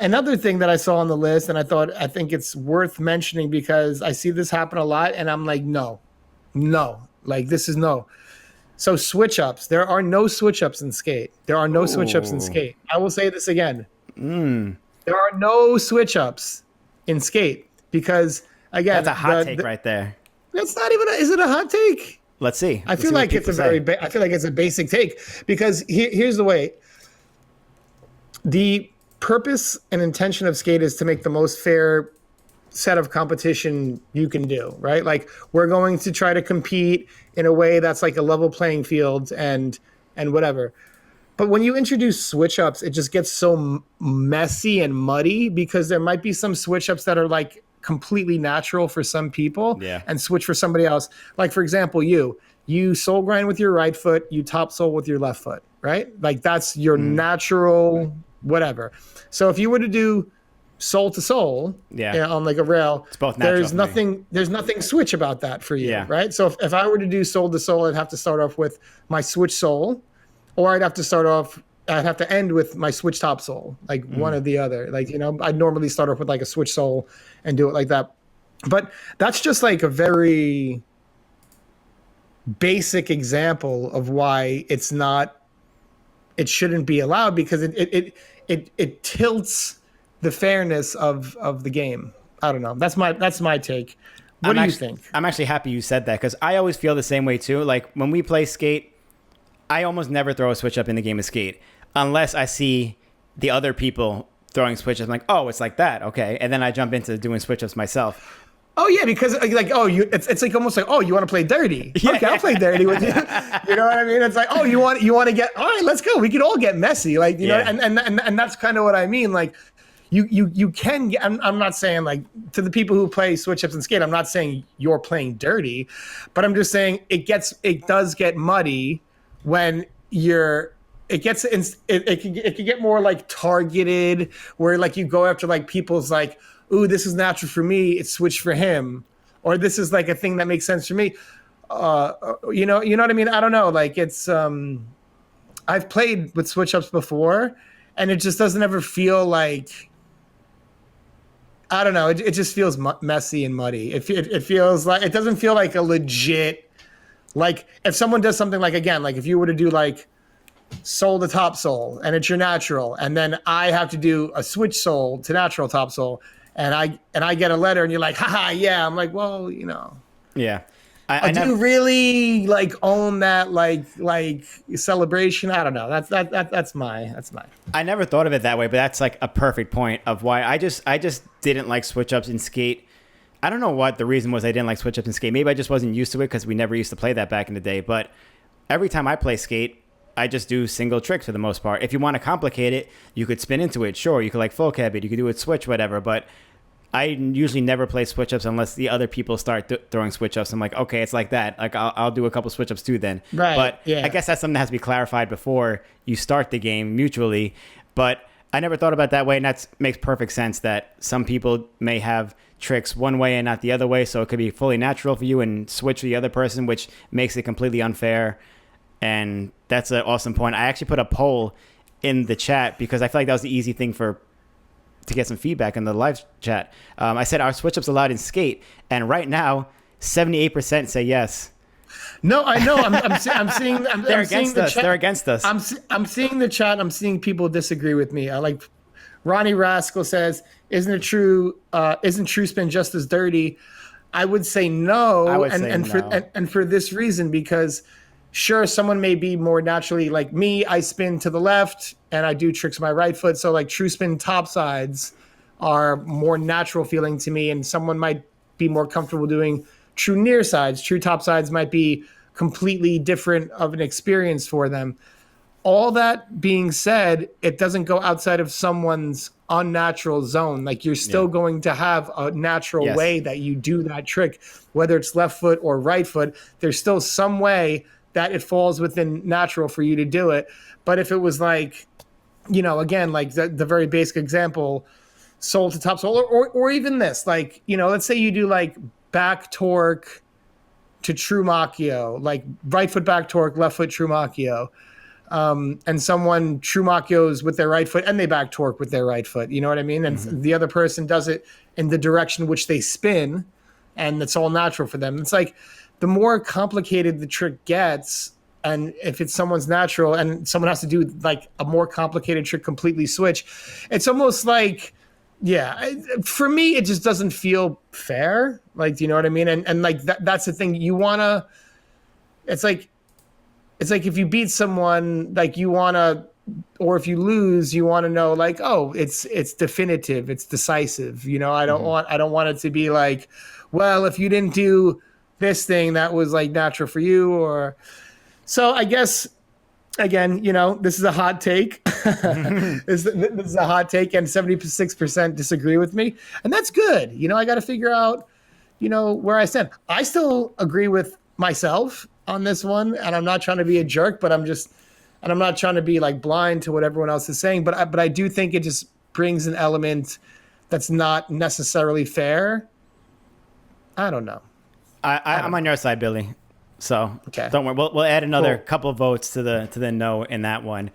Another thing that I saw on the list, and I think it's worth mentioning because I see this happen a lot, and I'm like, no, no, like this is no. So switch ups, there are no switch ups in skate. There are no switch ups in Ooh. skate. I will say this again. There are no switch ups in skate because That's again, a hot take right there. that's not even is it a hot take? Let's see. I Let's feel see what like it's people a say. I feel like it's a basic take because here's the way. The purpose and intention of skate is to make the most fair set of competition you can do, right? Like we're going to try to compete in a way that's like a level playing field and whatever. But when you introduce switch ups, it just gets so messy and muddy because there might be some switch ups that are like completely natural for some people Yeah. and switch for somebody else. Like for example, you soul grind with your right foot, you top soul with your left foot, right? Like that's your natural whatever. So if you were to do soul to soul Yeah. on like a rail, It's both natural for me. there's nothing switch about that for you, Yeah. right? So if I were to do soul to soul, I'd have to start off with my switch soul, or I'd have to end with my switch top soul, like one or the other. Like, I'd normally start off with like a switch soul and do it like that. But that's just like a very basic example of why it shouldn't be allowed because it tilts the fairness of the game. I don't know. That's my take. What do you think? I'm actually happy you said that because I always feel the same way too. Like when we play skate, I almost never throw a switch up in the game of skate unless I see the other people throwing switches. I'm like, oh, it's like that, okay, and then I jump into doing switch ups myself. Oh yeah, because like it's like almost like, oh, you want to play dirty? Yeah. Okay, I'll play dirty with you. You know what I mean? It's like, oh, you want to get, all right, let's go. We could all get messy, like you know, Yeah. and that's kind of what I mean. Like you can get, I'm not saying like to the people who play switch ups and skate, I'm not saying you're playing dirty, but I'm just saying it does get muddy when it can get more like targeted where like you go after like people's like, ooh, this is natural for me, it's switched for him, or this is like a thing that makes sense for me. You know what I mean? I don't know. Like it's I've played with switch ups before, and it just doesn't ever feel like, I don't know. It just feels messy and muddy. It feels like it doesn't feel like a legit, like if someone does something like, again, like if you were to do like soul to top soul and it's your natural, and then I have to do a switch soul to natural top soul, and I get a letter and you're like, haha, yeah. I'm like, well, Yeah. I do never, you really like own that like celebration? I don't know. That's my. I never thought of it that way, but that's like a perfect point of why I just didn't like switch ups in skate. I don't know what the reason was I didn't like switch ups in skate. Maybe I just wasn't used to it because we never used to play that back in the day. But every time I play skate, I just do single tricks for the most part. If you want to complicate it, you could spin into it. Sure, you could like full cab it. You could do it switch, whatever. But I usually never play switch ups unless the other people start throwing switch ups. I'm like, okay, it's like that. Like I'll do a couple switch ups too then. Right. But Yeah. I guess that's something that has to be clarified before you start the game mutually. But I never thought about it that way, and that makes perfect sense that some people may have tricks one way and not the other way. So it could be fully natural for you and switch for the other person, which makes it completely unfair. And that's an awesome point. I actually put a poll in the chat because I feel like that was the easy thing to get some feedback in the live chat. I said, are switch ups allowed in skate? And right now, 78% say yes. No, I know. I'm seeing. They're I'm seeing against the us. chat. They're against us. I'm seeing the chat. I'm seeing people disagree with me. I like Ronnie Rascal says, "Isn't it true? Isn't true spin just as dirty?" I would say no. I would and say and no. for and for this reason, because sure, someone may be more naturally like me. I spin to the left and I do tricks with my right foot. So like true spin top sides are more natural feeling to me, and someone might be more comfortable doing true near sides. True top sides might be completely different of an experience for them. All that being said, it doesn't go outside of someone's unnatural zone. Like you're still going to have a natural Yes. way that you do that trick, whether it's left foot or right foot. There's still some way that it falls within natural for you to do it. But if it was like, again, like the very basic example, soul to top soul, or even this, like, let's say you do like back torque to true macchio, like right foot back torque, left foot true macchio. and someone true makios with their right foot and they back torque with their right foot. You know what I mean? And the other person does it in the direction which they spin, and it's all natural for them. It's like the more complicated the trick gets, and if it's someone's natural and someone has to do like a more complicated trick completely switch, it's almost like, yeah, for me it just doesn't feel fair. Like, do you know what I mean? And like that's the thing. You wanna, it's like if you beat someone, like you wanna, or if you lose, you want to know like, oh, it's definitive, it's decisive. You know, I don't want it to be like, well, if you didn't do this thing that was like natural for you, or so I guess again, you know, this is a hot take. This is a hot take, and 76% disagree with me, and that's good. You know, I got to figure out, you know, where I stand. I still agree with myself on this one, and I'm not trying to be a jerk, but I'm not trying to be like blind to what everyone else is saying, but I do think it just brings an element that's not necessarily fair. I don't know. I'm on your side, Billy. So Okay. don't worry. We'll add another Cool. couple of votes to the no in that one.